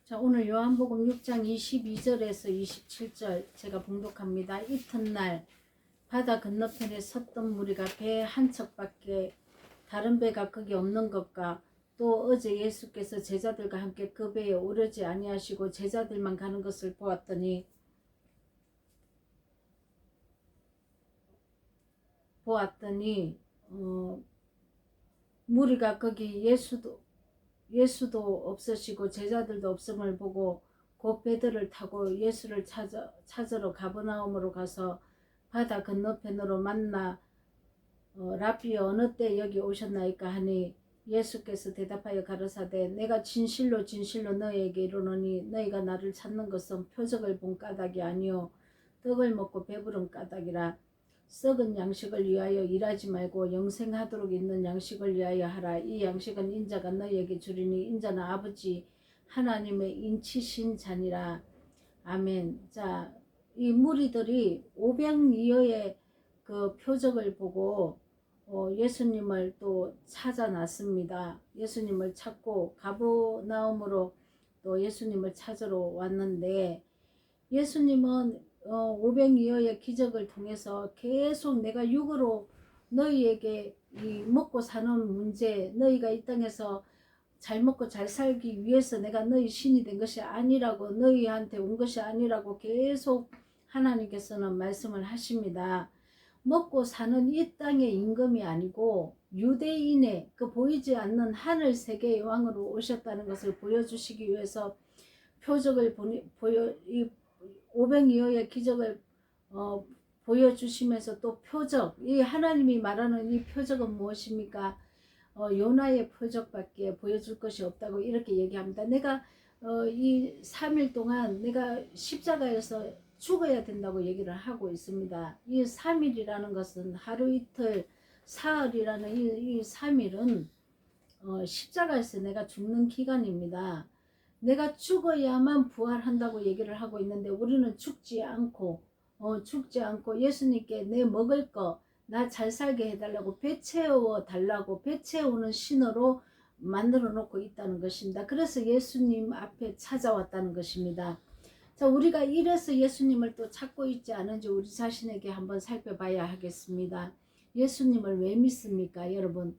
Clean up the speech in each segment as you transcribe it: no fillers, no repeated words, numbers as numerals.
자, 오늘 요한복음 6장 22절에서 27절 제가 봉독합니다. 이튿날 바다 건너편에 섰던 무리가 배 한 척밖에 다른 배가 거기 없는 것과 또 어제 예수께서 제자들과 함께 그 배에 오르지 아니하시고 제자들만 가는 것을 보았더니 무리가 거기 예수도 없으시고 제자들도 없음을 보고 곧 배들을 타고 예수를 찾으러 가버나움으로 가서 바다 건너편으로 만나 라삐 어느 때 여기 오셨나이까 하니 예수께서 대답하여 가라사대 내가 진실로 진실로 너희에게 이르노니 너희가 나를 찾는 것은 표적을 본 까닭이 아니요 떡을 먹고 배부른 까닭이라. 썩은 양식을 위하여 일하지 말고 영생하도록 있는 양식을 위하여 하라. 이 양식은 인자가 너희에게 주리니 인자는 아버지 하나님의 인치신 자니라. 아멘. 자, 이 무리들이 오병이어의 그 표적을 보고 예수님을 또 찾아 났습니다. 예수님을 찾고 가버나움으로 또 예수님을 찾으러 왔는데 예수님은 오병이어의 기적을 통해서 계속 내가 육으로 너희에게 이 먹고 사는 문제, 너희가 이 땅에서 잘 먹고 잘 살기 위해서 내가 너희 신이 된 것이 아니라고, 너희한테 온 것이 아니라고 계속 하나님께서는 말씀을 하십니다. 먹고 사는 이 땅의 임금이 아니고 유대인의 그 보이지 않는 하늘 세계의 왕으로 오셨다는 것을 보여주시기 위해서 표적을 오병이어의 기적을 보여주시면서 또 표적, 이 하나님이 말하는 이 표적은 무엇입니까? 요나의 표적밖에 보여줄 것이 없다고 이렇게 얘기합니다. 내가 이 3일 동안 내가 십자가에서 죽어야 된다고 얘기를 하고 있습니다. 이 3일이라는 것은 하루 이틀 사흘이라는 이 3일은 십자가에서 내가 죽는 기간입니다. 내가 죽어야만 부활한다고 얘기를 하고 있는데 우리는 죽지 않고 예수님께 내 먹을 거 나 잘 살게 해달라고 배 채워 달라고 배 채우는 신호로 만들어 놓고 있다는 것입니다. 그래서 예수님 앞에 찾아왔다는 것입니다. 자, 우리가 이래서 예수님을 또 찾고 있지 않은지 우리 자신에게 한번 살펴봐야 하겠습니다. 예수님을 왜 믿습니까, 여러분?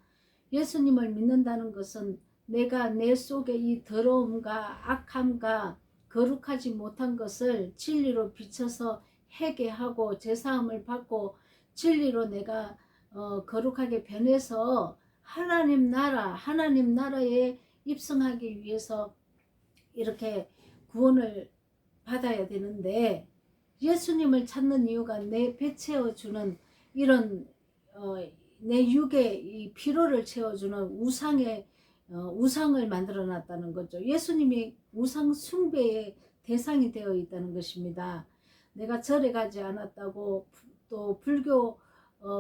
예수님을 믿는다는 것은 내가 내 속에 이 더러움과 악함과 거룩하지 못한 것을 진리로 비춰서 회개하고 제사함을 받고 진리로 내가 거룩하게 변해서 하나님 나라에 입성하기 위해서 이렇게 구원을 받아야 되는데 예수님을 찾는 이유가 내 배 채워주는 이런 내 육의 이 피로를 채워주는 우상을 만들어 놨다는 거죠. 예수님이 우상 숭배의 대상이 되어 있다는 것입니다. 내가 절에 가지 않았다고 또 불교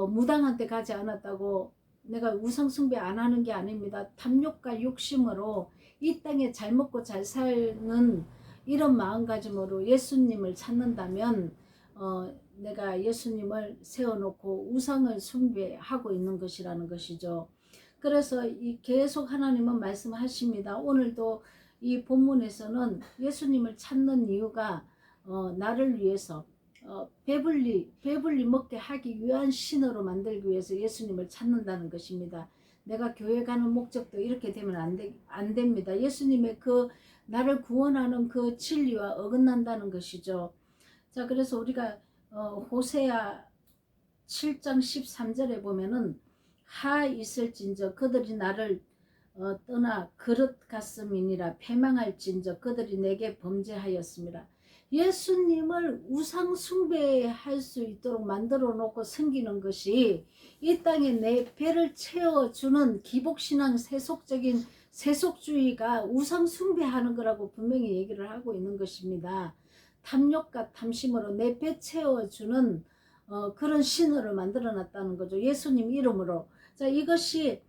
무당한테 가지 않았다고 내가 우상 숭배 안 하는 게 아닙니다. 탐욕과 욕심으로 이 땅에 잘 먹고 잘 사는 이런 마음가짐으로 예수님을 찾는다면 내가 예수님을 세워놓고 우상을 숭배하고 있는 것이라는 것이죠. 그래서 계속 하나님은 말씀하십니다. 오늘도 이 본문에서는 예수님을 찾는 이유가 나를 위해서 배불리 먹게 하기 위한 신호로 만들기 위해서 예수님을 찾는다는 것입니다. 내가 교회 가는 목적도 이렇게 되면 안 됩니다. 예수님의 그 나를 구원하는 그 진리와 어긋난다는 것이죠. 자, 그래서 우리가 호세아 7장 13절에 보면은 하 있을진저 그들이 나를 떠나 그릇 같음이니라 패망할진저 그들이 내게 범죄하였습니다. 예수님을 우상 숭배할 수 있도록 만들어 놓고 섬기는 것이 이 땅에 내 배를 채워주는 기복신앙 세속적인 세속주의가 우상 숭배하는 거라고 분명히 얘기를 하고 있는 것입니다. 탐욕과 탐심으로 내 배 채워주는 그런 신호를 만들어 놨다는 거죠. 예수님 이름으로. 자, 이것이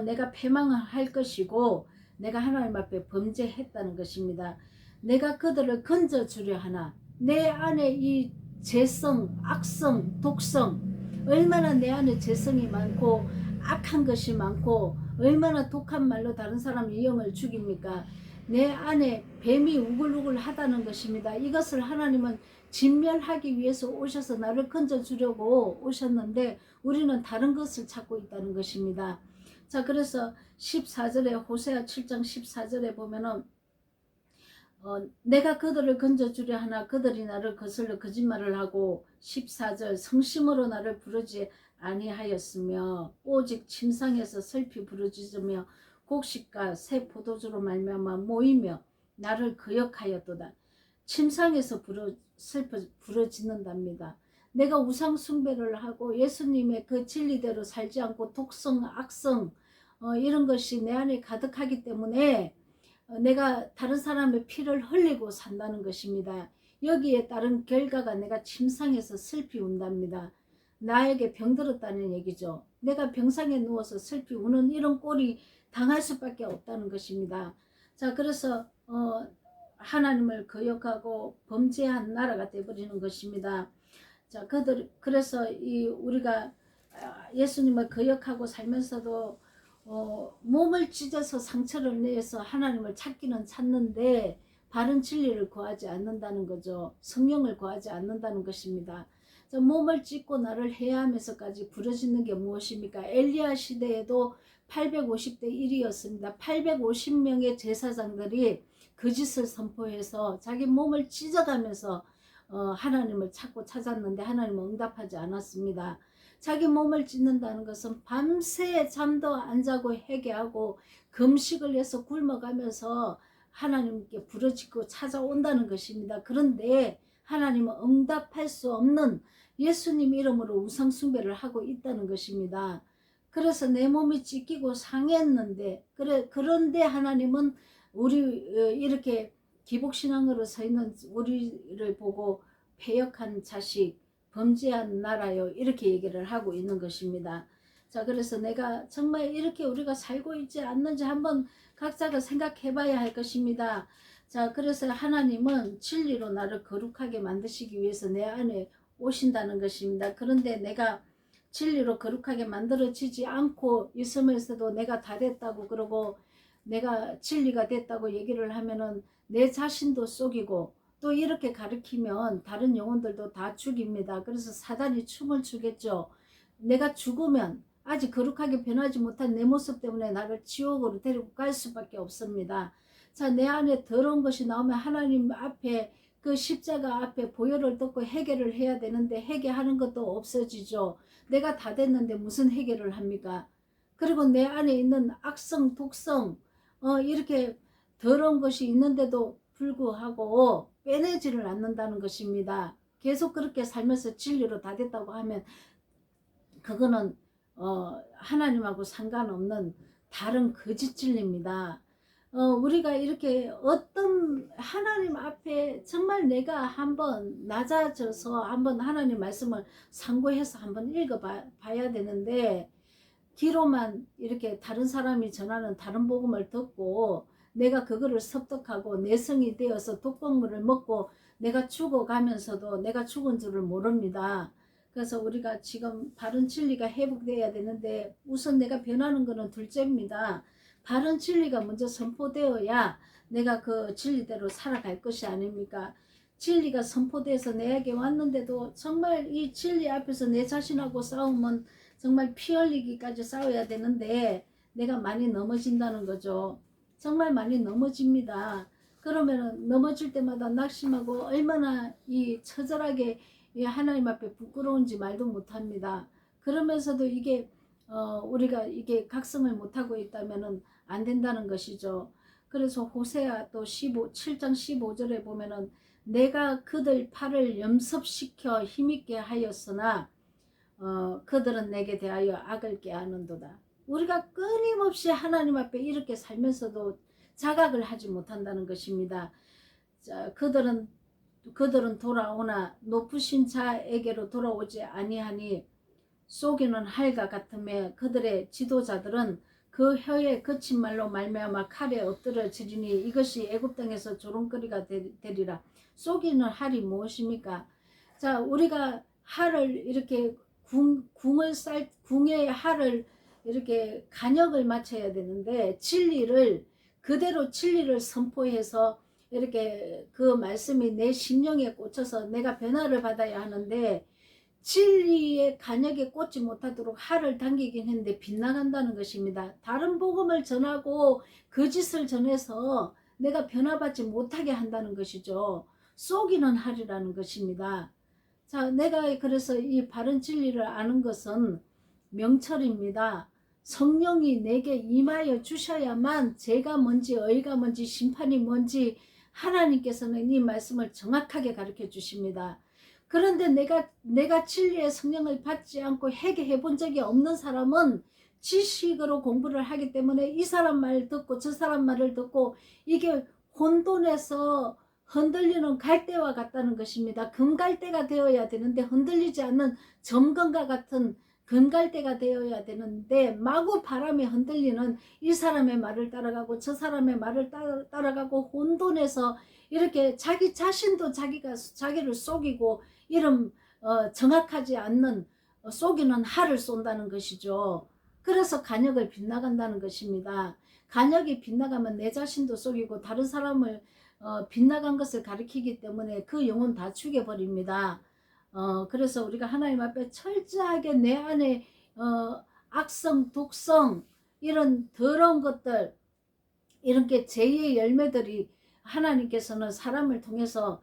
내가 패망할 것이고 내가 하나님 앞에 범죄했다는 것입니다. 내가 그들을 건져주려 하나 내 안에 이 죄성, 악성, 독성 얼마나 내 안에 죄성이 많고 악한 것이 많고 얼마나 독한 말로 다른 사람의 영을 죽입니까? 내 안에 뱀이 우글우글 하다는 것입니다. 이것을 하나님은 진멸하기 위해서 오셔서 나를 건져주려고 오셨는데 우리는 다른 것을 찾고 있다는 것입니다. 자, 그래서 14절에 호세아 7장 14절에 보면은 내가 그들을 건져주려 하나 그들이 나를 거슬러 거짓말을 하고 14절 성심으로 나를 부르지 아니하였으며 오직 침상에서 슬피 부르짖으며 곡식과 새 포도주로 말미암아 모이며 나를 거역하였도다. 침상에서 슬퍼 부르짖는답니다. 내가 우상 숭배를 하고 예수님의 그 진리대로 살지 않고 독성, 악성 이런 것이 내 안에 가득하기 때문에 내가 다른 사람의 피를 흘리고 산다는 것입니다. 여기에 따른 결과가 내가 침상에서 슬피 운답니다. 나에게 병들었다는 얘기죠. 내가 병상에 누워서 슬피 우는 이런 꼴이 당할 수밖에 없다는 것입니다. 자, 그래서 하나님을 거역하고 범죄한 나라가 되어버리는 것입니다. 자, 그래서 우리가 예수님을 거역하고 살면서도 몸을 찢어서 상처를 내서 하나님을 찾기는 찾는데 바른 진리를 구하지 않는다는 거죠. 성령을 구하지 않는다는 것입니다. 몸을 찢고 나를 해하면서까지 부르짖는 게 무엇입니까? 엘리야 시대에도 850대 1이었습니다. 850명의 제사장들이 그 짓을 선포해서 자기 몸을 찢어가면서 하나님을 찾고 찾았는데 하나님은 응답하지 않았습니다. 자기 몸을 찢는다는 것은 밤새 잠도 안 자고 회개하고 금식을 해서 굶어가면서 하나님께 부르짖고 찾아온다는 것입니다. 그런데 하나님은 응답할 수 없는 예수님 이름으로 우상 숭배를 하고 있다는 것입니다. 그래서 내 몸이 찢기고 상했는데 그런데 하나님은 우리 이렇게 기복신앙으로 서 있는 우리를 보고 패역한 자식, 범죄한 나라요 이렇게 얘기를 하고 있는 것입니다. 자, 그래서 내가 정말 이렇게 우리가 살고 있지 않는지 한번 각자가 생각해 봐야 할 것입니다. 자, 그래서 하나님은 진리로 나를 거룩하게 만드시기 위해서 내 안에 오신다는 것입니다. 그런데 내가 진리로 거룩하게 만들어지지 않고 있으면서도 내가 다 됐다고 그러고 내가 진리가 됐다고 얘기를 하면은 내 자신도 속이고 또 이렇게 가르치면 다른 영혼들도 다 죽입니다. 그래서 사단이 춤을 추겠죠. 내가 죽으면 아직 거룩하게 변하지 못한 내 모습 때문에 나를 지옥으로 데리고 갈 수밖에 없습니다. 자, 내 안에 더러운 것이 나오면 하나님 앞에 그 십자가 앞에 보혈을 덮고 해결을 해야 되는데 해결하는 것도 없어지죠. 내가 다 됐는데 무슨 해결을 합니까? 그리고 내 안에 있는 악성, 독성 이렇게 더러운 것이 있는데도 불구하고 빼내지를 않는다는 것입니다. 계속 그렇게 살면서 진리로 다 됐다고 하면 그거는 하나님하고 상관없는 다른 거짓 진리입니다. 우리가 이렇게 어떤 하나님 앞에 정말 내가 한번 낮아져서 한번 하나님 말씀을 상고해서 한번 읽어봐야 되는데 귀로만 이렇게 다른 사람이 전하는 다른 복음을 듣고 내가 그거를 섭득하고 내성이 되어서 독극물을 먹고 내가 죽어가면서도 내가 죽은 줄을 모릅니다. 그래서 우리가 지금 바른 진리가 회복되어야 되는데 우선 내가 변하는 것은 둘째입니다. 바른 진리가 먼저 선포되어야 내가 그 진리대로 살아갈 것이 아닙니까? 진리가 선포돼서 내게 왔는데도 정말 이 진리 앞에서 내 자신하고 싸우면 정말 피 흘리기까지 싸워야 되는데 내가 많이 넘어진다는 거죠. 정말 많이 넘어집니다. 그러면 넘어질 때마다 낙심하고 얼마나 이 처절하게 이 하나님 앞에 부끄러운지 말도 못합니다. 그러면서도 이게 우리가 이게 각성을 못하고 있다면 안 된다는 것이죠. 그래서 호세아 또 7장 15절에 보면은 내가 그들 팔을 염습시켜 힘있게 하였으나 그들은 내게 대하여 악을 꾀하는도다. 우리가 끊임없이 하나님 앞에 이렇게 살면서도 자각을 하지 못한다는 것입니다. 자, 그들은 돌아오나 높으신 자에게로 돌아오지 아니하니 쏘기는 할과 같으며 그들의 지도자들은 그 혀에 거친 말로 말미암아 칼에 엎드려지리니 이것이 애굽 땅에서 조롱거리가 되리라. 쏘기는 할이 무엇입니까? 자, 우리가 할을 이렇게 궁의 할을 이렇게 간역을 맞춰야 되는데 진리를 그대로 진리를 선포해서 이렇게 그 말씀이 내 심령에 꽂혀서 내가 변화를 받아야 하는데 진리의 간역에 꽂지 못하도록 할을 당기긴 했는데 빗나간다는 것입니다. 다른 복음을 전하고 거짓을 전해서 내가 변화받지 못하게 한다는 것이죠. 속이는 할이라는 것입니다. 자, 내가 그래서 이 바른 진리를 아는 것은 명철입니다. 성령이 내게 임하여 주셔야만 죄가 뭔지 의가 뭔지 심판이 뭔지 하나님께서는 이 말씀을 정확하게 가르쳐 주십니다. 그런데 내가 진리의 성령을 받지 않고 회개해 본 적이 없는 사람은 지식으로 공부를 하기 때문에 이 사람 말 듣고 저 사람 말을 듣고 이게 혼돈해서 흔들리는 갈대와 같다는 것입니다. 금갈대가 되어야 되는데 흔들리지 않는 점검과 같은 금갈대가 되어야 되는데 마구 바람에 흔들리는 이 사람의 말을 따라가고 저 사람의 말을 따라가고 혼돈해서 이렇게 자기 자신도 자기를 속이고 이런 정확하지 않는 속이는 할을 쏜다는 것이죠. 그래서 간역을 빗나간다는 것입니다. 간역이 빗나가면 내 자신도 속이고 다른 사람을 빗나간 것을 가리키기 때문에 그 영혼 다 죽여버립니다. 그래서 우리가 하나님 앞에 철저하게 내 안에 악성, 독성 이런 더러운 것들 이런 게 죄의 열매들이 하나님께서는 사람을 통해서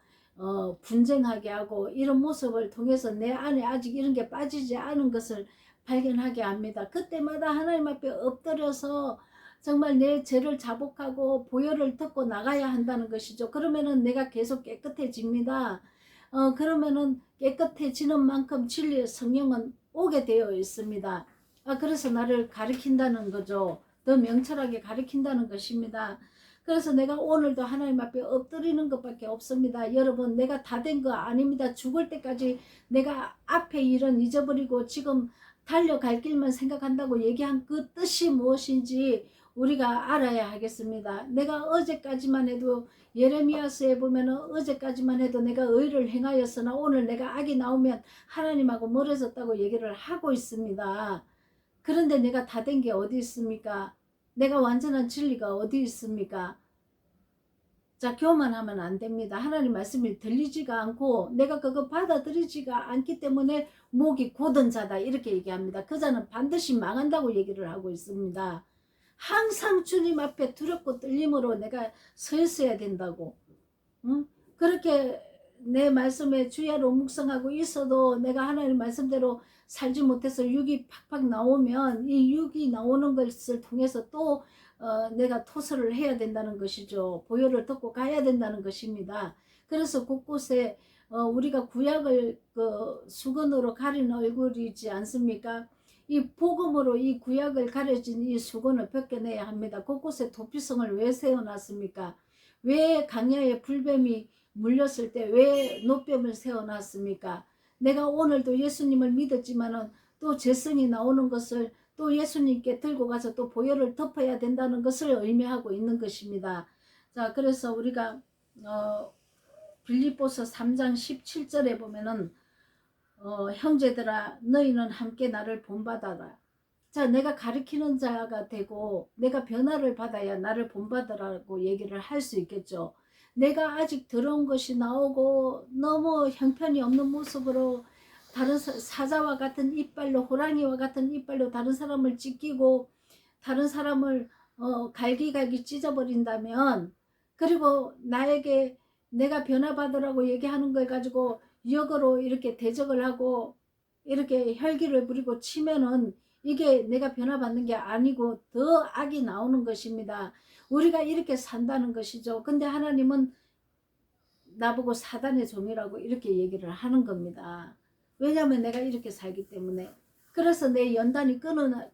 분쟁하게 하고 이런 모습을 통해서 내 안에 아직 이런 게 빠지지 않은 것을 발견하게 합니다. 그때마다 하나님 앞에 엎드려서 정말 내 죄를 자복하고 보혈을 듣고 나가야 한다는 것이죠. 그러면은 내가 계속 깨끗해집니다. 그러면은 깨끗해지는 만큼 진리의 성령은 오게 되어 있습니다. 그래서 나를 가리킨다는 거죠. 더 명철하게 가리킨다는 것입니다. 그래서 내가 오늘도 하나님 앞에 엎드리는 것밖에 없습니다. 여러분, 내가 다 된 거 아닙니다. 죽을 때까지 내가 앞에 일은 잊어버리고 지금 달려갈 길만 생각한다고 얘기한 그 뜻이 무엇인지 우리가 알아야 하겠습니다. 내가 어제까지만 해도 예레미야서에 보면은 어제까지만 해도 내가 의를 행하였으나 오늘 내가 악이 나오면 하나님하고 멀어졌다고 얘기를 하고 있습니다. 그런데 내가 다 된 게 어디 있습니까? 내가 완전한 진리가 어디 있습니까? 자, 교만하면 안 됩니다. 하나님 말씀이 들리지가 않고 내가 그거 받아들이지가 않기 때문에 목이 곧은 자다 이렇게 얘기합니다. 그 자는 반드시 망한다고 얘기를 하고 있습니다. 항상 주님 앞에 두렵고 떨림으로 내가 서 있어야 된다고. 응? 그렇게 내 말씀에 주야로 묵상하고 있어도 내가 하나님 말씀대로 살지 못해서 육이 팍팍 나오면 이 육이 나오는 것을 통해서 또 내가 토설을 해야 된다는 것이죠. 보혈을 듣고 가야 된다는 것입니다. 그래서 곳곳에 우리가 구약을 그 수건으로 가린 얼굴이지 않습니까? 이 복음으로 이 구약을 가려진 이 수건을 벗겨내야 합니다. 곳곳에 도피성을 왜 세워놨습니까? 왜 강야에 불뱀이 물렸을 때 왜 노뱀을 세워놨습니까? 내가 오늘도 예수님을 믿었지만은 또 죄성이 나오는 것을 또 예수님께 들고 가서 또 보혈을 덮어야 된다는 것을 의미하고 있는 것입니다. 자, 그래서 우리가 빌립보서 3장 17절에 보면은 형제들아 너희는 함께 나를 본받아라. 자, 내가 가르치는 자가 되고 내가 변화를 받아야 나를 본받으라고 얘기를 할 수 있겠죠. 내가 아직 더러운 것이 나오고 너무 형편이 없는 모습으로 다른 사자와 같은 이빨로 호랑이와 같은 이빨로 다른 사람을 찢기고 다른 사람을 갈기갈기 찢어버린다면 그리고 나에게 내가 변화받으라고 얘기하는 걸 가지고 역으로 이렇게 대적을 하고 이렇게 혈기를 부리고 치면은 이게 내가 변화받는 게 아니고 더 악이 나오는 것입니다. 우리가 이렇게 산다는 것이죠. 근데 하나님은 나보고 사단의 종이라고 이렇게 얘기를 하는 겁니다. 왜냐하면 내가 이렇게 살기 때문에. 그래서 내 연단이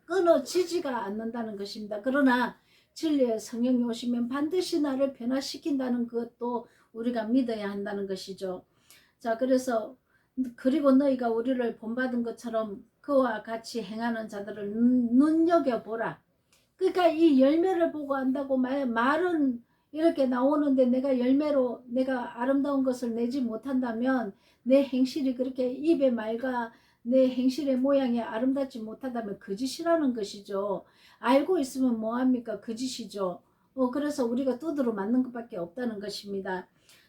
끊어지지가 않는다는 것입니다. 그러나 진리의 성령이 오시면 반드시 나를 변화시킨다는 것도 우리가 믿어야 한다는 것이죠. 자, 그래서 그리고 너희가 우리를 본받은 것처럼 그와 같이 행하는 자들을 눈여겨보라. 그러니까 이 열매를 보고 안다고 말은 이렇게 나오는데 내가 열매로 내가 아름다운 것을 내지 못한다면 내 행실이 그렇게 입의 말과 내 행실의 모양이 아름답지 못하다면 거짓이라는 것이죠. 알고 있으면 뭐합니까? 거짓이죠. 그래서 우리가 두드러 맞는 것밖에 없다는 것입니다.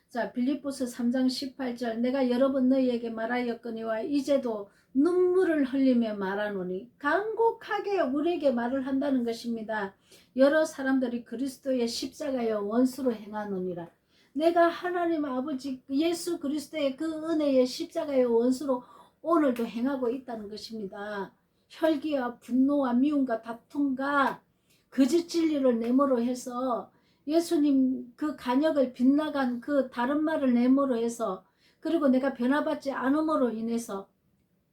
자, 빌립보서 3장 18절 내가 여러 번 너희에게 말하였거니와 이제도 눈물을 흘리며 말하노니 간곡하게 우리에게 말을 한다는 것입니다. 여러 사람들이 그리스도의 십자가의 원수로 행하노니라. 내가 하나님 아버지 예수 그리스도의 그 은혜의 십자가의 원수로 오늘도 행하고 있다는 것입니다. 혈기와 분노와 미움과 다툼과 거짓 진리를 내모로 해서 예수님 그 간역을 빗나간 그 다른 말을 내모로 해서 그리고 내가 변화받지 않음으로 인해서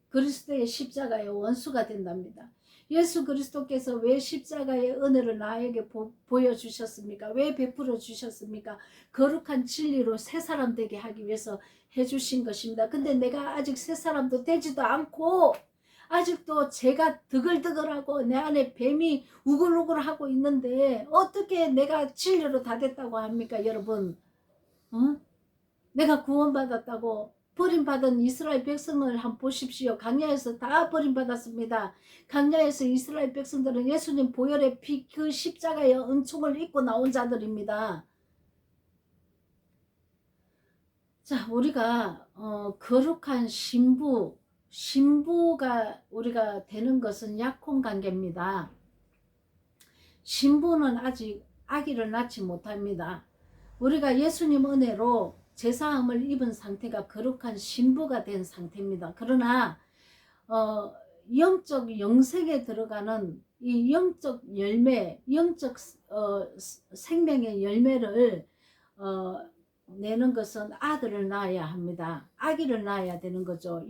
그리스도의 십자가의 원수가 된답니다. 예수 그리스도께서 왜 십자가의 은혜를 나에게 보여주셨습니까? 왜 베풀어 주셨습니까? 거룩한 진리로 새 사람 되게 하기 위해서 해주신 것입니다. 근데 내가 아직 새 사람도 되지도 않고 아직도 제가 드글드글하고 내 안에 뱀이 우글우글하고 있는데 어떻게 내가 진리로 다 됐다고 합니까, 여러분? 내가 구원받았다고 버림받은 이스라엘 백성을 한번 보십시오. 광야에서 다 버림받았습니다. 광야에서 이스라엘 백성들은 예수님 보혈의 피 그 십자가의 은총을 입고 나온 자들입니다. 자, 우리가 거룩한 신부가 우리가 되는 것은 약혼관계입니다. 신부는 아직 아기를 낳지 못합니다. 우리가 예수님 은혜로 제사함을 입은 상태가 거룩한 신부가 된 상태입니다. 그러나 영적 영생에 들어가는 이 영적 열매, 영적 생명의 열매를 내는 것은 아들을 낳아야 합니다. 아기를 낳아야 되는 거죠.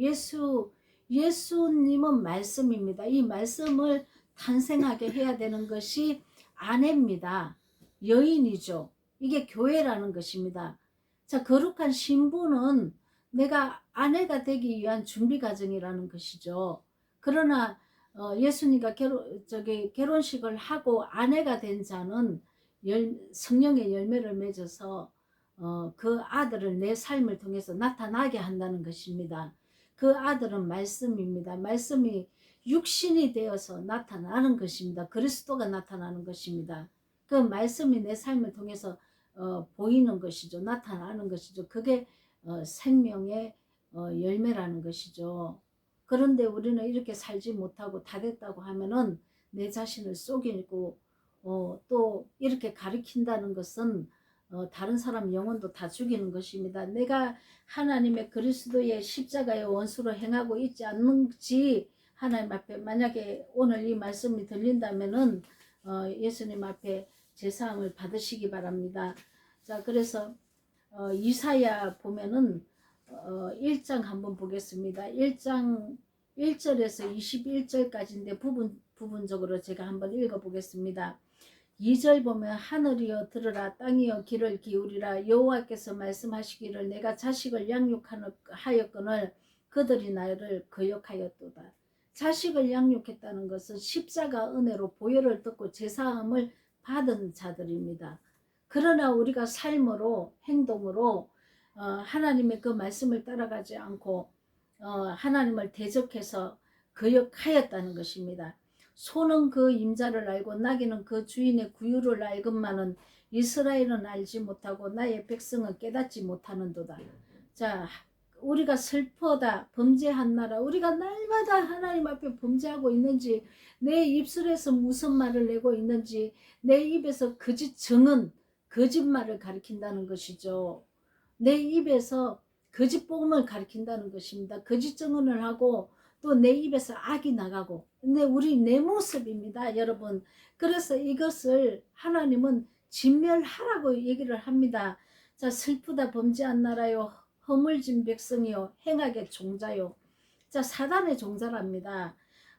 예수님은 말씀입니다. 이 말씀을 탄생하게 해야 되는 것이 아내입니다. 여인이죠. 이게 교회라는 것입니다. 자, 거룩한 신부는 내가 아내가 되기 위한 준비 과정이라는 것이죠. 그러나 예수님과 결혼식을 하고 아내가 된 자는 성령의 열매를 맺어서 그 아들을 내 삶을 통해서 나타나게 한다는 것입니다. 그 아들은 말씀입니다. 말씀이 육신이 되어서 나타나는 것입니다. 그리스도가 나타나는 것입니다. 그 말씀이 내 삶을 통해서 보이는 것이죠. 나타나는 것이죠. 그게 생명의 열매라는 것이죠. 그런데 우리는 이렇게 살지 못하고 다 됐다고 하면은 내 자신을 속이고 또 이렇게 가리킨다는 것은 다른 사람 영혼도 다 죽이는 것입니다. 내가 하나님의 그리스도의 십자가의 원수로 행하고 있지 않는지 하나님 앞에 만약에 오늘 이 말씀이 들린다면은 예수님 앞에 제사함을 받으시기 바랍니다. 자, 그래서 이사야 보면은 1장 한번 보겠습니다. 1장 1절에서 21절까지인데 부분적으로 제가 한번 읽어보겠습니다. 2절 보면 하늘이여 들으라 땅이여 귀를 기울이라 여호와께서 말씀하시기를 내가 자식을 양육하였거늘 그들이 나를 거역하였도다. 자식을 양육했다는 것은 십자가 은혜로 보혈을 듣고 제사함을 받은 자들입니다. 그러나 우리가 삶으로 행동으로 하나님의 그 말씀을 따라가지 않고 하나님을 대적해서 거역하였다는 것입니다. 소는 그 임자를 알고 나귀는 그 주인의 구유를 알건만은 이스라엘은 알지 못하고 나의 백성은 깨닫지 못하는도다. 자, 우리가 슬퍼다 범죄한 나라 우리가 날마다 하나님 앞에 범죄하고 있는지 내 입술에서 무슨 말을 내고 있는지 내 입에서 거짓 증언 거짓말을 가리킨다는 것이죠. 내 입에서 거짓 복음을 가리킨다는 것입니다. 거짓 증언을 하고 또 내 입에서 악이 나가고 근데 우리 내 모습입니다, 여러분. 그래서 이것을 하나님은 진멸하라고 얘기를 합니다. 자, 슬프다 범죄한 나라요 허물진 백성이요 행악의 종자요. 자, 사단의 종자랍니다.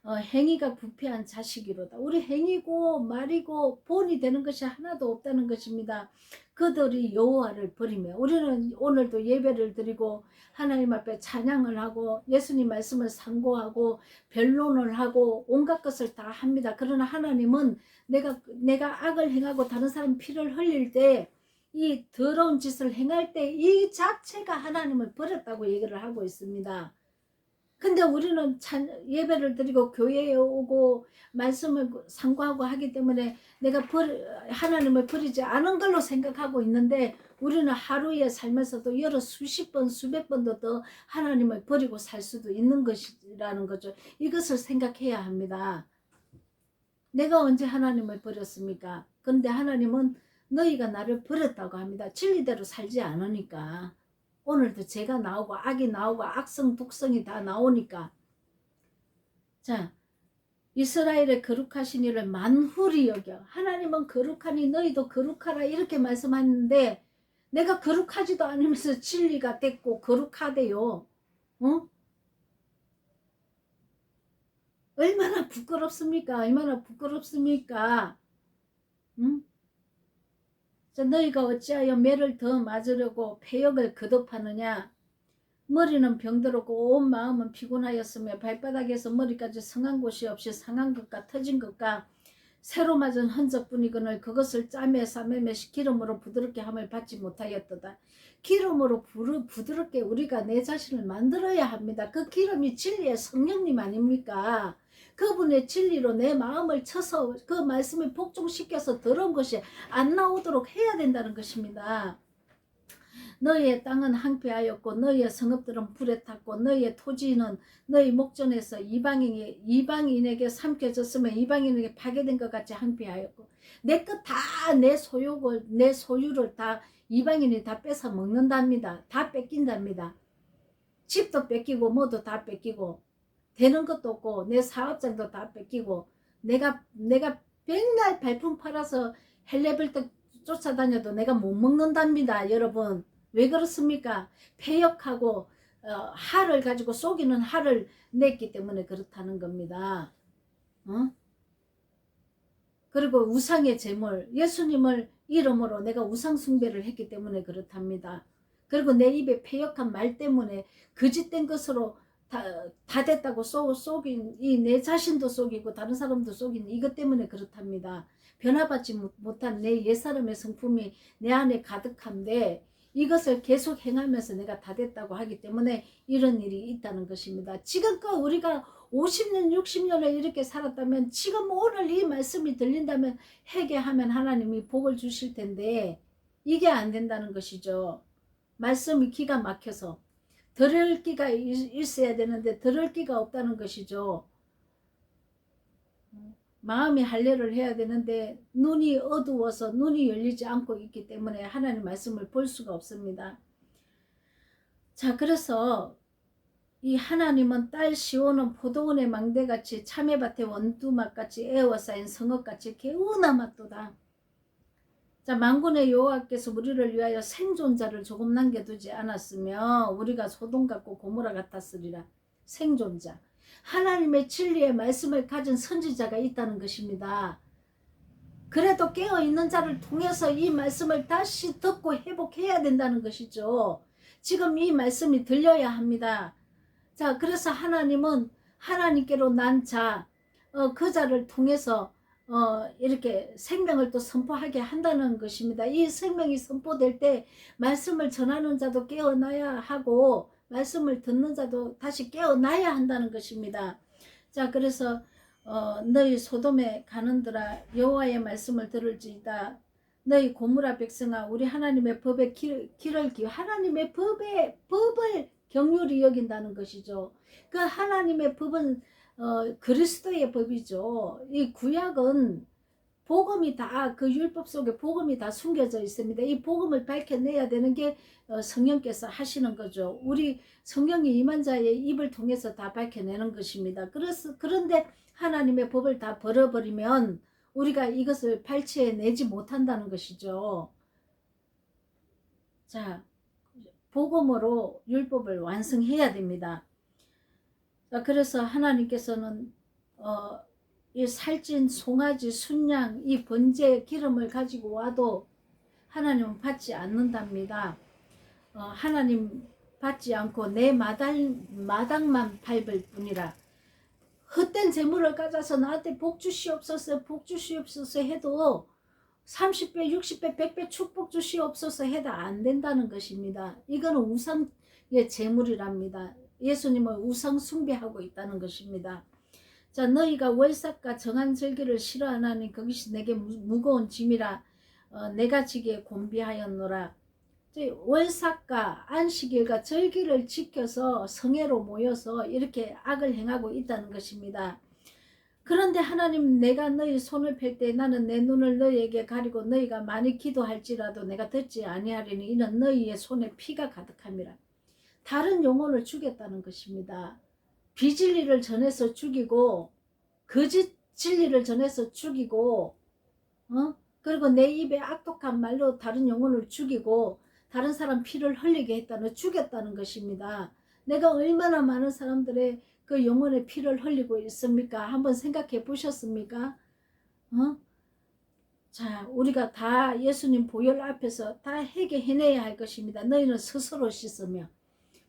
행위가 부패한 자식이로다. 우리 행위고 말이고 본이 되는 것이 하나도 없다는 것입니다. 그들이 여호와를 버리며 우리는 오늘도 예배를 드리고 하나님 앞에 찬양을 하고 예수님 말씀을 상고하고 변론을 하고 온갖 것을 다 합니다. 그러나 하나님은 내가 악을 행하고 다른 사람 피를 흘릴 때 이 더러운 짓을 행할 때 이 자체가 하나님을 버렸다고 얘기를 하고 있습니다. 근데 우리는 예배를 드리고 교회에 오고 말씀을 상고하고 하기 때문에 내가 하나님을 버리지 않은 걸로 생각하고 있는데, 우리는 하루에 살면서도 여러 수십 번 수백 번도 더 하나님을 버리고 살 수도 있는 것이라는 거죠. 이것을 생각해야 합니다. 내가 언제 하나님을 버렸습니까? 근데 하나님은 너희가 나를 버렸다고 합니다. 진리대로 살지 않으니까. 오늘도 죄가 나오고 악이 나오고 악성 독성이 다 나오니까. 자, 이스라엘의 거룩하신 이를 만훌히 여겨. 하나님은 거룩하니 너희도 거룩하라 이렇게 말씀하는데, 내가 거룩하지도 않으면서 진리가 됐고 거룩하대요. 어? 얼마나 부끄럽습니까? 얼마나 부끄럽습니까? 응? 자, 너희가 어찌하여 매를 더 맞으려고 패역을 거듭하느냐? 머리는 병들었고 온 마음은 피곤하였으며 발바닥에서 머리까지 성한 곳이 없이 상한 것과 터진 것과 새로 맞은 흔적뿐이거늘 그것을 짬에 싸매매 기름으로 부드럽게 함을 받지 못하였도다. 기름으로 부드럽게 우리가 내 자신을 만들어야 합니다. 그 기름이 진리의 성령님 아닙니까? 그분의 진리로 내 마음을 쳐서 그 말씀을 복종시켜서 더러운 것이 안 나오도록 해야 된다는 것입니다. 너희의 땅은 항폐하였고 너희의 성읍들은 불에 탔고 너희의 토지는 너희 목전에서 이방인에게 삼켜졌으며 이방인에게 파괴된 것 같이 항폐하였고, 내 것 다 내 소유를 다 이방인이 다 뺏어 먹는답니다. 다 뺏긴답니다. 집도 뺏기고 뭐도 다 뺏기고 되는 것도 없고 내 사업장도 다 뺏기고, 내가 백날 발품 팔아서 헬레벌떡 쫓아다녀도 내가 못 먹는답니다. 여러분, 왜 그렇습니까? 폐역하고 할을 가지고 속이는 할을 냈기 때문에 그렇다는 겁니다. 어? 그리고 우상의 제물, 예수님을 이름으로 내가 우상 숭배를 했기 때문에 그렇답니다. 그리고 내 입에 패역한 말 때문에 거짓된 것으로 다 됐다고 속인 이 내 자신도 속이고 다른 사람도 속인 이것 때문에 그렇답니다. 변화받지 못한 내 옛사람의 성품이 내 안에 가득한데, 이것을 계속 행하면서 내가 다 됐다고 하기 때문에 이런 일이 있다는 것입니다. 지금껏 우리가 50년 60년을 이렇게 살았다면, 지금 오늘 이 말씀이 들린다면 회개하면 하나님이 복을 주실 텐데 이게 안 된다는 것이죠. 말씀이 기가 막혀서 들을 기가 있어야 되는데 들을 기가 없다는 것이죠. 마음이 할례를 해야 되는데 눈이 어두워서 눈이 열리지 않고 있기 때문에 하나님 말씀을 볼 수가 없습니다. 자, 그래서 이 하나님은 딸 시온은 포도원의 망대같이 참외밭의 원두막같이 에워싸인 성읍같이 개운하맛도다. 자, 만군의 여호와께서 우리를 위하여 생존자를 조금 남겨두지 않았으며 우리가 소돔 같고 고모라 같았으리라. 생존자, 하나님의 진리의 말씀을 가진 선지자가 있다는 것입니다. 그래도 깨어있는 자를 통해서 이 말씀을 다시 듣고 회복해야 된다는 것이죠. 지금 이 말씀이 들려야 합니다. 자, 그래서 하나님은 하나님께로 난 자, 그 자를 통해서 이렇게 생명을 또 선포하게 한다는 것입니다. 이 생명이 선포될 때 말씀을 전하는 자도 깨어나야 하고 말씀을 듣는 자도 다시 깨어나야 한다는 것입니다. 자, 그래서 너희 소돔에 가는들아 여호와의 말씀을 들을지이다. 너희 고무라 백성아 우리 하나님의 법에 길을 기워. 하나님의 법을 경률히 여긴다는 것이죠. 그 하나님의 법은 그리스도의 법이죠. 이 구약은 복음이 다, 그 율법 속에 복음이 다 숨겨져 있습니다. 이 복음을 밝혀내야 되는 게 성령께서 하시는 거죠. 우리 성령이 임한 자의 입을 통해서 다 밝혀내는 것입니다. 그런데 하나님의 법을 다 버려버리면 우리가 이것을 발췌내지 못한다는 것이죠. 자, 복음으로 율법을 완성해야 됩니다. 그래서 하나님께서는 이 살찐 송아지, 순양, 이 번제 기름을 가지고 와도 하나님은 받지 않는답니다. 하나님 받지 않고 내 마당만 밟을 뿐이라. 헛된 재물을 가져서 나한테 복 주시옵소서, 복 주시옵소서 해도 30배, 60배, 100배 축복 주시옵소서 해도 안 된다는 것입니다. 이거는 우상의 재물이랍니다. 예수님을 우상 숭배하고 있다는 것입니다. 자, 너희가 월삭과 정한 절기를 싫어하나니 그것이 내게 무거운 짐이라 내가 지기에 곤비하였노라. 월삭과 안식일과 절기를 지켜서 성회로 모여서 이렇게 악을 행하고 있다는 것입니다. 그런데 하나님, 내가 너희 손을 펼 때 나는 내 눈을 너희에게 가리고 너희가 많이 기도할지라도 내가 듣지 아니하리니 이는 너희의 손에 피가 가득함이라. 다른 영혼을 죽였다는 것입니다. 비진리를 전해서 죽이고 거짓 진리를 전해서 죽이고 그리고 내 입에 악독한 말로 다른 영혼을 죽이고 다른 사람 피를 흘리게 했다는, 죽였다는 것입니다. 내가 얼마나 많은 사람들의 그 영혼의 피를 흘리고 있습니까? 한번 생각해 보셨습니까? 자, 우리가 다 예수님 보혈 앞에서 다 해결해내야 할 것입니다. 너희는 스스로 씻으며.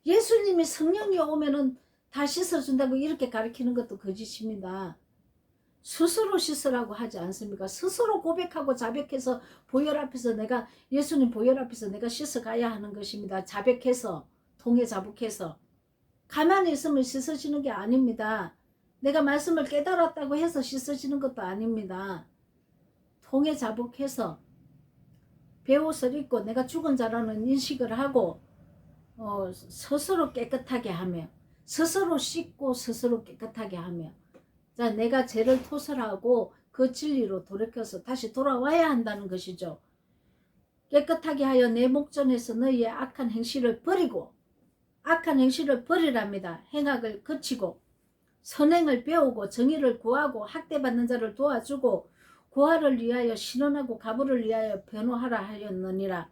예수님이 성령이 오면은 다 씻어준다고 이렇게 가르치는 것도 거짓입니다. 스스로 씻으라고 하지 않습니까? 스스로 고백하고 자백해서 보혈 앞에서 내가, 예수님 보혈 앞에서 내가 씻어가야 하는 것입니다. 자백해서, 통에 자복해서. 가만히 있으면 씻어지는 게 아닙니다. 내가 말씀을 깨달았다고 해서 씻어지는 것도 아닙니다. 통에 자복해서 배옷을 입고 내가 죽은 자라는 인식을 하고 스스로 깨끗하게 하며, 스스로 씻고 스스로 깨끗하게 하며, 자, 내가 죄를 토설하고 그 진리로 돌이켜서 다시 돌아와야 한다는 것이죠. 깨끗하게 하여 내 목전에서 너희의 악한 행실을 버리고, 악한 행실을 버리랍니다. 행악을 그치고 선행을 배우고 정의를 구하고 학대받는 자를 도와주고 고아를 위하여 신원하고 가부를 위하여 변호하라 하였느니라.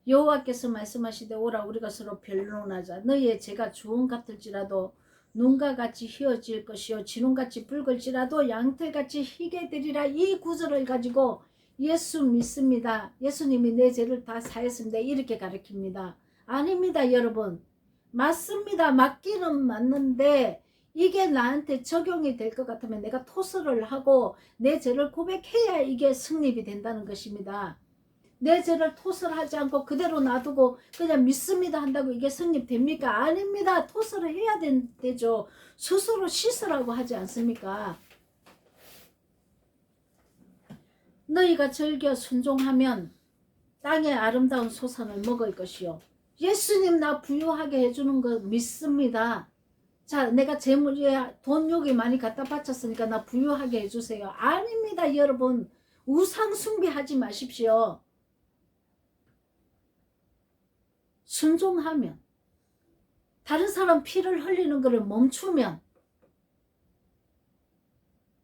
여호와께서 말씀하시되 오라 우리가 서로 변론하자. 너희의 죄가 주홍 같을지라도 눈과 같이 희어질 것이요 진홍같이 붉을지라도 양털같이 희게 되리라. 이 구절을 가지고 예수 믿습니다. 예수님이 내 죄를 다 사했습니다. 이렇게 가르칩니다. 아닙니다, 여러분. 맞습니다. 맞기는 맞는데 이게 나한테 적용이 될 것 같으면 내가 토설을 하고 내 죄를 고백해야 이게 성립이 된다는 것입니다. 내 죄를 토설하지 않고 그대로 놔두고 그냥 믿습니다 한다고 이게 성립됩니까? 아닙니다. 토설을 해야 되죠. 스스로 씻으라고 하지 않습니까? 너희가 즐겨 순종하면 땅의 아름다운 소산을 먹을 것이요. 예수님 나 부유하게 해주는 거 믿습니다. 자, 내가 재물에 돈 여기 많이 갖다 바쳤으니까 나 부유하게 해주세요. 아닙니다, 여러분. 우상 숭배하지 마십시오. 순종하면, 다른 사람 피를 흘리는 것을 멈추면,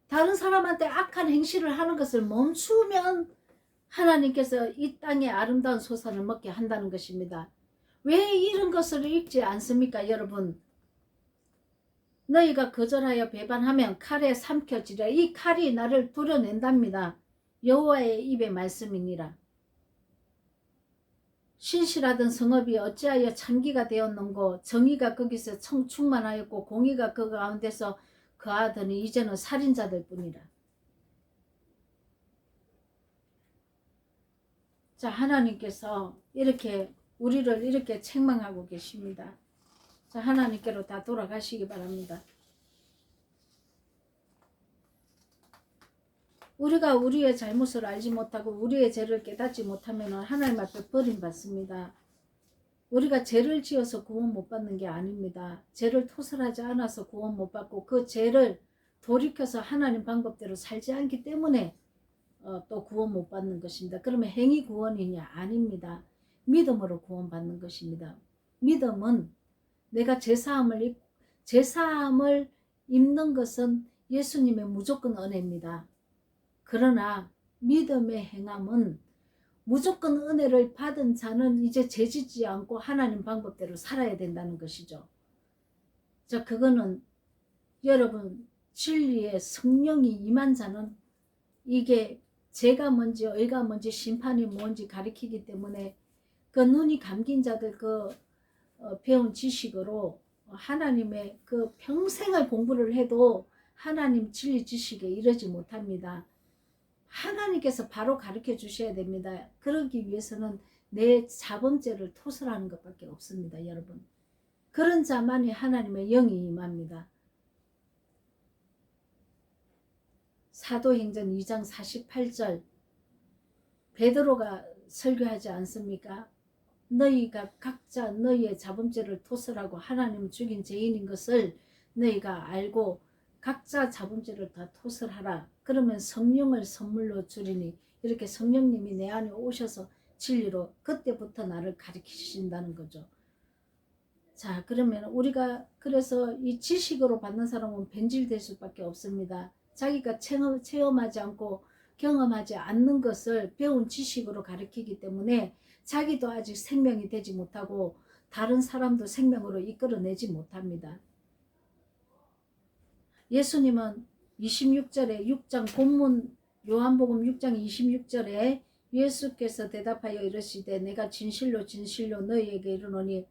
다른 사람한테 악한 행실을 하는 것을 멈추면 하나님께서 이 땅의 아름다운 소산을 먹게 한다는 것입니다. 왜 이런 것을 읽지 않습니까, 여러분? 너희가 거절하여 배반하면 칼에 삼켜지리라. 이 칼이 나를 도려낸답니다. 여호와의 입의 말씀이니라. 신실하던 성읍이 어찌하여 창기가 되었는고 정의가 거기서 충만하였고 공의가 그 가운데서 거하더니 이제는 살인자들 뿐이라. 자, 하나님께서 이렇게 우리를 이렇게 책망하고 계십니다. 자, 하나님께로 다 돌아가시기 바랍니다. 우리가 우리의 잘못을 알지 못하고 우리의 죄를 깨닫지 못하면 하나님 앞에 버림받습니다. 우리가 죄를 지어서 구원 못 받는 게 아닙니다. 죄를 토설하지 않아서 구원 못 받고 그 죄를 돌이켜서 하나님 방법대로 살지 않기 때문에 또 구원 못 받는 것입니다. 그러면 행위 구원이냐? 아닙니다. 믿음으로 구원받는 것입니다. 믿음은 내가 제사함을 입는 것은 예수님의 무조건 은혜입니다. 그러나 믿음의 행함은 무조건 은혜를 받은 자는 이제 죄짓지 않고 하나님 방법대로 살아야 된다는 것이죠. 자, 그거는 여러분 진리의 성령이 임한 자는 이게 죄가 뭔지 의가 뭔지 심판이 뭔지 가리키기 때문에 그 눈이 감긴 자들 그 배운 지식으로 하나님의 그 평생을 공부를 해도 하나님 진리 지식에 이르지 못합니다. 하나님께서 바로 가르쳐 주셔야 됩니다. 그러기 위해서는 내 자범죄를 토설하는 것밖에 없습니다, 여러분. 그런 자만이 하나님의 영이 임합니다. 사도행전 2장 48절 베드로가 설교하지 않습니까? 너희가 각자 너희의 자범죄를 토설하고 하나님 죽인 죄인인 것을 너희가 알고 각자 자범죄를 다 토설하라. 그러면 성령을 선물로 주리니, 이렇게 성령님이 내 안에 오셔서 진리로 그때부터 나를 가르치신다는 거죠. 자, 그러면 우리가 그래서 이 지식으로 받는 사람은 변질될 수밖에 없습니다. 자기가 체험하지 않고 경험하지 않는 것을 배운 지식으로 가르치기 때문에 자기도 아직 생명이 되지 못하고 다른 사람도 생명으로 이끌어내지 못합니다. 예수님은 26절에 6장 본문 요한복음 6장 26절에 예수께서 대답하여 이르시되 내가 진실로 진실로 너희에게 이르노니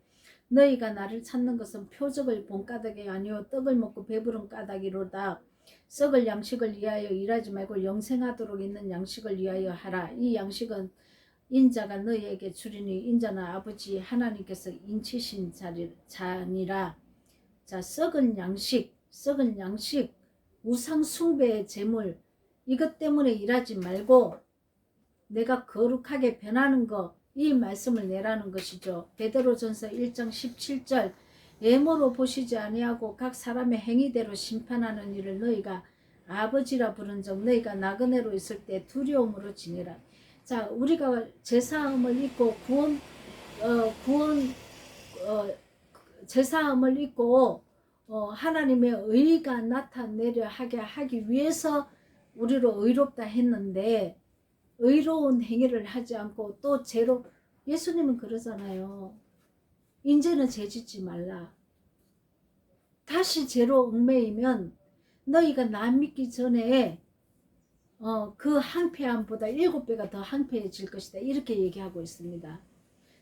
너희가 나를 찾는 것은 표적을 본 까닭이 아니요 떡을 먹고 배부른 까닭이로다. 썩을 양식을 위하여 일하지 말고 영생하도록 있는 양식을 위하여 하라. 이 양식은 인자가 너희에게 주리니 인자는 아버지 하나님께서 인치신 자니라. 자, 썩은 양식, 우상 숭배의 제물, 이것 때문에 일하지 말고 내가 거룩하게 변하는 거, 이 말씀을 내라는 것이죠. 베드로전서 1장 17절 예모로 보시지 아니하고 각 사람의 행위대로 심판하는 일을 너희가 아버지라 부른즉 너희가 나그네로 있을 때 두려움으로 지내라. 자, 우리가 제사함을 입고 제사함을 입고 하나님의 의가 나타내려 하기 위해서 우리로 의롭다 했는데 의로운 행위를 하지 않고 또 죄로, 예수님은 그러잖아요. 이제는 죄 짓지 말라. 다시 죄로 얽매이면 너희가 나 믿기 전에 그 항폐함보다 7배가 더 항폐해질 것이다. 이렇게 얘기하고 있습니다.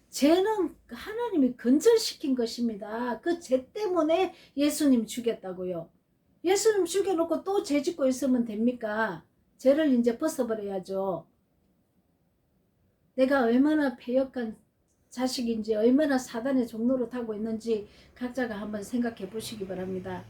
죄는 하나님이 근절시킨 것입니다. 그 죄 때문에 예수님 죽였다고요. 예수님 죽여놓고 또 죄 짓고 있으면 됩니까? 죄를 이제 벗어버려야죠. 내가 얼마나 패역한 자식인지, 얼마나 사단의 종로로 타고 있는지 각자가 한번 생각해 보시기 바랍니다.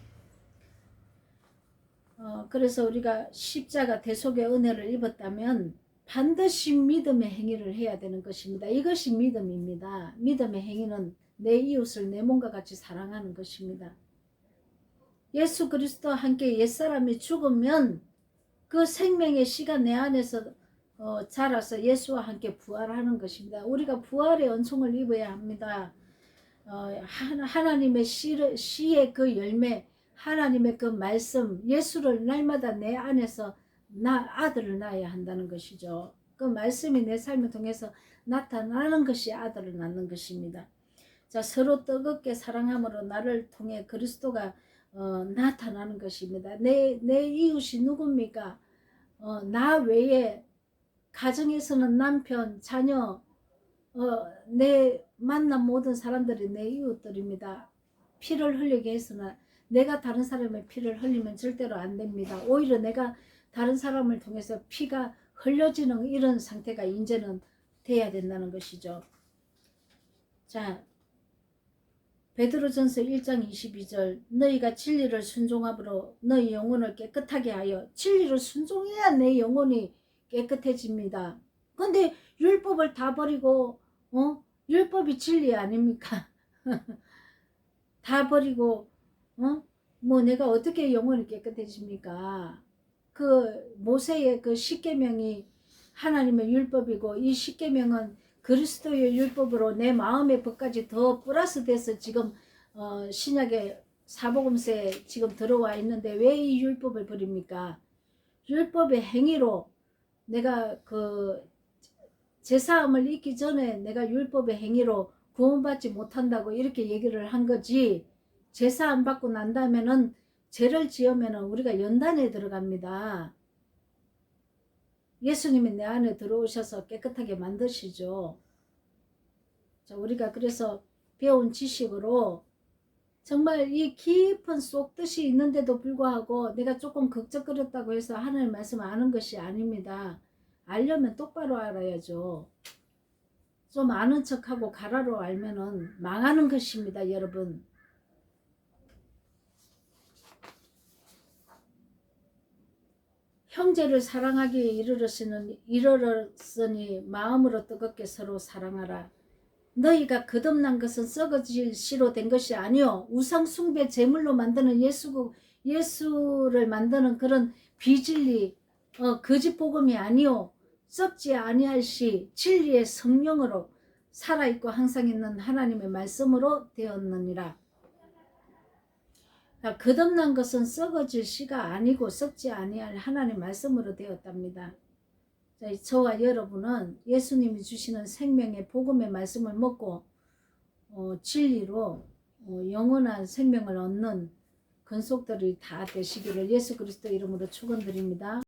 그래서 우리가 십자가 대속의 은혜를 입었다면 반드시 믿음의 행위를 해야 되는 것입니다. 이것이 믿음입니다. 믿음의 행위는 내 이웃을 내 몸과 같이 사랑하는 것입니다. 예수 그리스도와 함께 옛사람이 죽으면 그 생명의 씨가 내 안에서 자라서 예수와 함께 부활하는 것입니다. 우리가 부활의 은총을 입어야 합니다. 하나님의 씨의 그 열매, 하나님의 그 말씀, 예수를 날마다 내 안에서 아들을 낳아야 한다는 것이죠. 그 말씀이 내 삶을 통해서 나타나는 것이 아들을 낳는 것입니다. 자, 서로 뜨겁게 사랑함으로 나를 통해 그리스도가 나타나는 것입니다. 내 이웃이 누굽니까? 나 외에 가정에서는 남편, 자녀, 내 만난 모든 사람들이 내 이웃들입니다. 피를 흘리게 했으나 내가 다른 사람의 피를 흘리면 절대로 안 됩니다. 오히려 내가 다른 사람을 통해서 피가 흘려지는 이런 상태가 이제는 돼야 된다는 것이죠. 자, 베드로전서 1장 22절 너희가 진리를 순종함으로 너희 영혼을 깨끗하게 하여, 진리를 순종해야 내 영혼이 깨끗해집니다. 근데 율법을 다 버리고 율법이 진리 아닙니까? 다 버리고 뭐 내가 어떻게 영혼이 깨끗해집니까? 그 모세의 그 십계명이 하나님의 율법이고 이 십계명은 그리스도의 율법으로 내 마음의 법까지 더 플러스 돼서 지금 신약의 사복음서에 지금 들어와 있는데 왜 이 율법을 버립니까? 율법의 행위로 내가 그 제사함을 입기 전에 내가 율법의 행위로 구원받지 못한다고 이렇게 얘기를 한 거지, 제사 안 받고 난 다음에는 죄를 지으면 우리가 연단에 들어갑니다. 예수님이 내 안에 들어오셔서 깨끗하게 만드시죠. 자, 우리가 그래서 배운 지식으로 정말 이 깊은 쏙뜻이 있는데도 불구하고 내가 조금 걱적거렸다고 해서 하나님 말씀 아는 것이 아닙니다. 알려면 똑바로 알아야죠. 좀 아는 척하고 가라로 알면은 망하는 것입니다, 여러분. 형제를 사랑하기에 이르렀으니 마음으로 뜨겁게 서로 사랑하라. 너희가 거듭난 것은 썩어질 씨로 된 것이 아니요 우상 숭배 제물로 만드는 예수를 만드는 그런 비진리 거짓 복음이 아니요 썩지 아니할 시 진리의 성령으로 살아있고 항상 있는 하나님의 말씀으로 되었느니라. 거듭난 것은 썩어질 씨가 아니고 썩지 아니할 하나님의 말씀으로 되었답니다. 저와 여러분은 예수님이 주시는 생명의 복음의 말씀을 먹고 진리로 영원한 생명을 얻는 근속들이 다 되시기를 예수 그리스도 이름으로 축원드립니다.